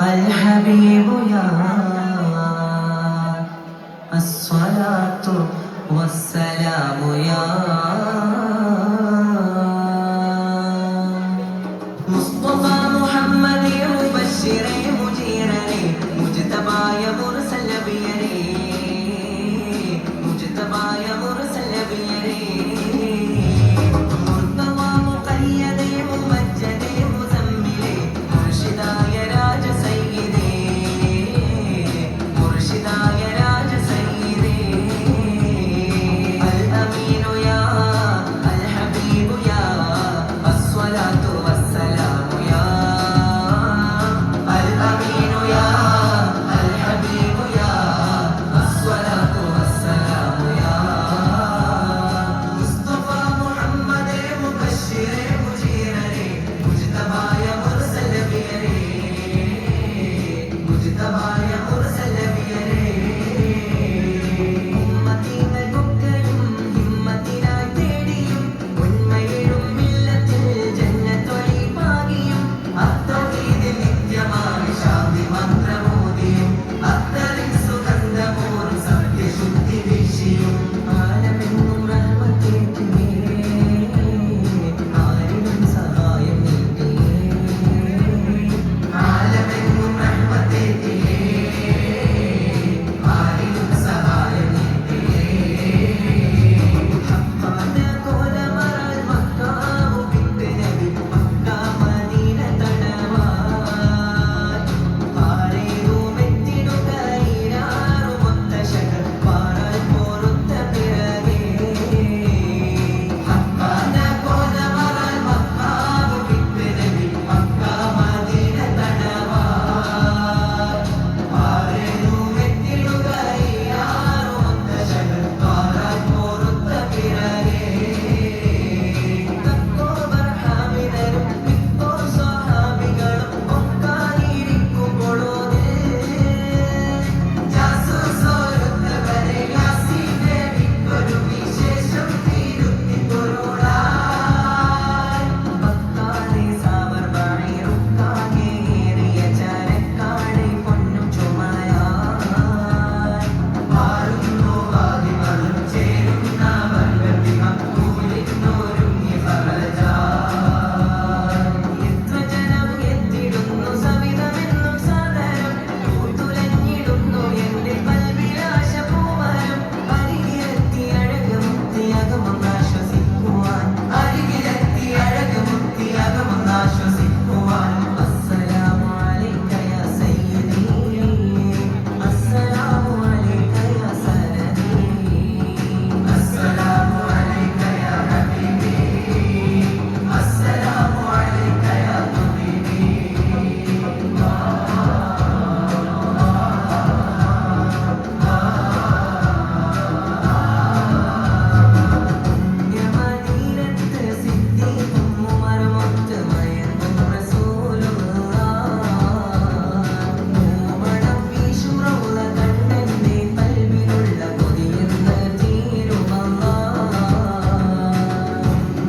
الحبيب يا الصلاة والسلام يا مصطفى محمد مبشر مجيرني مجتبى يا مرسل بيري مجتبى يا مرسل بيري مرتضى مقيد ممجد مزمل مرشدا يا راج سيدي مرشدا يا راج سيدي الأمين يا الحبيب يا الصلاة والسلام يا الأمين يا الحبيب يا الصلاة والسلام يا مصطفى محمد مبشر مجيرني مجتبى يا مرسل بيري مجتبى يا مرسل بيري ഉമ്മത്തിനെ കൊക്കയും ഹിമ്മത്തിനായി തേടിയും ഉന്മയിലും മില്ലത്തിൽ ജന്നത്തൊളി പാകിയും അത്തൗഹീദിൽ നിത്യമായി ശാന്തി മന്ത്രമോദിയും അത്തറിൻ സുഗന്ധമോറും സത്യശുദ്ധി വീശിയും ആലമെങ്ങും റഹ്മത്തേറ്റിയേ ആരിലും സഹായം നീട്ടിയേ ആലമെങ്ങും റഹ്മത്തേറ്റിയേ ആരിലും സഹായം നീട്ടിയേ ഹഖാന കോലമറൽ മക്കാമു വിട്ട് നബി മക്ക മദീന തടവാൻ പാറേറുമെത്തിടുകയിലാറുമൊത്ത ശകൽ പാറൽ പോറുത്ത പിറകെ ഹഖാന കോലമറൽ മക്കാമു വിട്ട് നബി മക്ക മദീന തടവാൻ പാറേറുമെത്തിടുകയിലാറുമൊത്ത ശകൽ പാറൽ പോറുത്ത പിറകെ തക്കോ ബർഹാമിനരും ഇപ്പോ സ്വഹാബികളും ഒക്കാനിരിക്കുമ്പോഴോത് ജാസൂസോരുത്തവരെ യാസീനെ വിക്കൊരു വിശേഷം തിരുത്തി പൊരുളായി ഭക്താനെ സാവർ ബഴീറുക്കാകേറിയ ചരക്കാടെ പൊന്നും ചുമയായി മാറുന്നു വാദികളും ചേരുന്ന വർഗതി മക്കൂലിന്നൊരുങ്ങി ഫറജായി എത്ര ജനം എത്തിടുന്നു സവിധമെന്നും സാദരം പൂത്തുലഞ്ഞിടുന്നു എന്റെ കൽവിലാശ പൂമരം അരികിലെത്തി അഴകുമുത്തി അകമൊന്നാശ്വസിക്കുവാൻ അരികിലെത്തി അഴകുമുത്തി അകമൊന്നാശ്വസിക്കുവാൻ അസ്സലാമു അലൈക യാ സയ്യിദി അസ്സലാമു അലൈക യാ സനദി അസ്സലാമു അലൈക യാ ഹബീബി അസ്സലാമു അലൈക യാ ഹബീബി യമദീനത്ത് സിദ്ദീഖും ഉമറുമൊത്ത് മയങ്ങും റസൂലുള്ളാഹ് പൂമണം വീശും റൗള കണ്ടെന്റെ കൽവിലുള്ള കൊതിയെന്ന് തീരുമല്ലാഹ്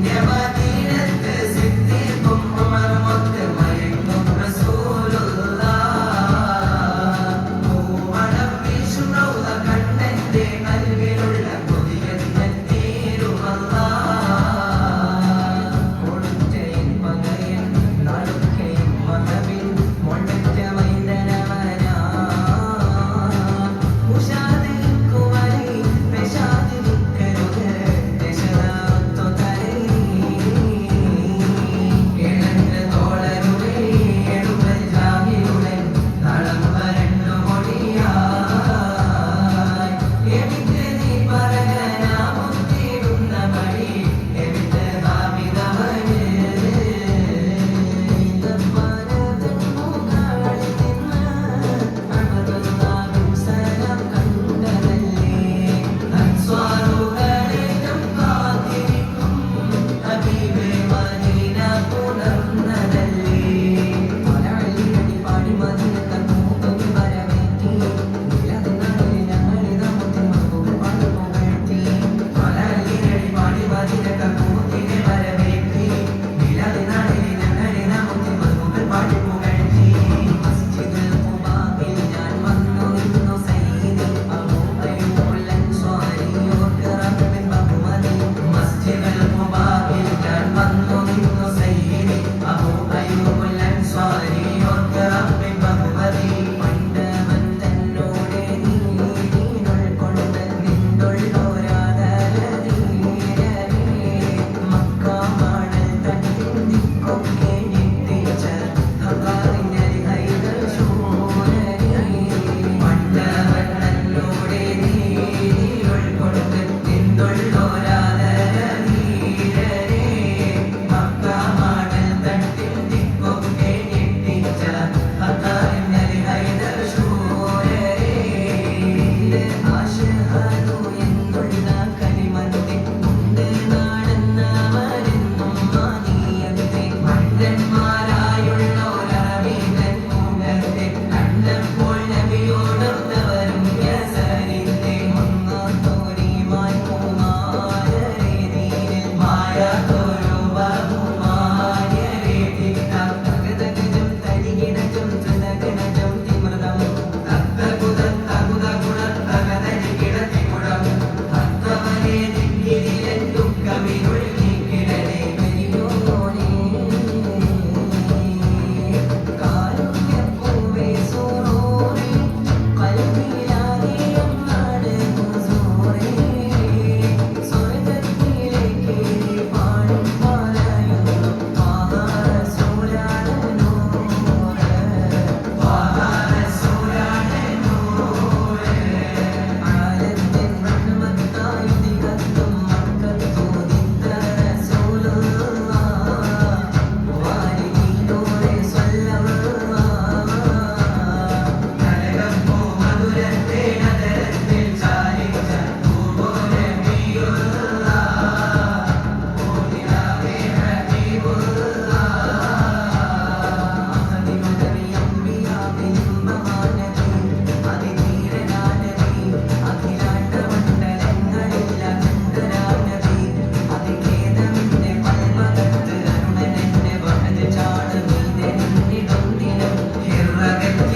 യമദീനത്ത് സിദ്ദീഖും ഉമറുമൊത്ത് മയങ്ങും റസൂലുള്ളാഹ് പൂമണം വീശും റൗള കണ്ടെന്റെ കൽവിലുള്ള കൊതിയെന്ന് തീരുമല്ലാഹ് കൊടുറ്റയും പകയൻ നടുക്കയും മതവിൻ മൊണ്ടറ്റ മൈന്ദനവനാ ഉഷാദിക്കുമലി പെശാദിക്കരുത് ദശരത്തു തലൈ എഴന്റെ തോളരുളേ എടുവൽ ജാഹിലുടൻ നളം വരണ്ടു മൊഴിയായി എവിറ്റ് നീ പറകനാമുത്തിടുന്ന വഴി എവിറ്റ് നാമിതവന് ഇതപ്പനതൻ മുകളിൽ നിന്ന് അഹദുല്ലാഹും സലാം കണ്ടതല്ലേ അൻസ്വാറുകളേറ്റം കാത്തിരിക്കും ഹബീബേ മദീന പുണർന്നതല്ലേ മലയാളിയടി പാടി മദീനത്തെ മൂപ്പനി വരവേറ്റി നിലനിന്നാളിൽ ഞങ്ങളിതാ മുത്തി മഹബൂബ് പാടി പുകഴ്ത്തി മലയാളിയടി പാടി മദീനത്തെ മൂത്തിനെ വരവേറ്റി നിലനിന്നാളിൽ ഞങ്ങളിതാ മുത്തി മഹബൂബ് പാടി പുകഴ്ത്തി മസ്ജിദുൽ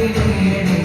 വിടേണേ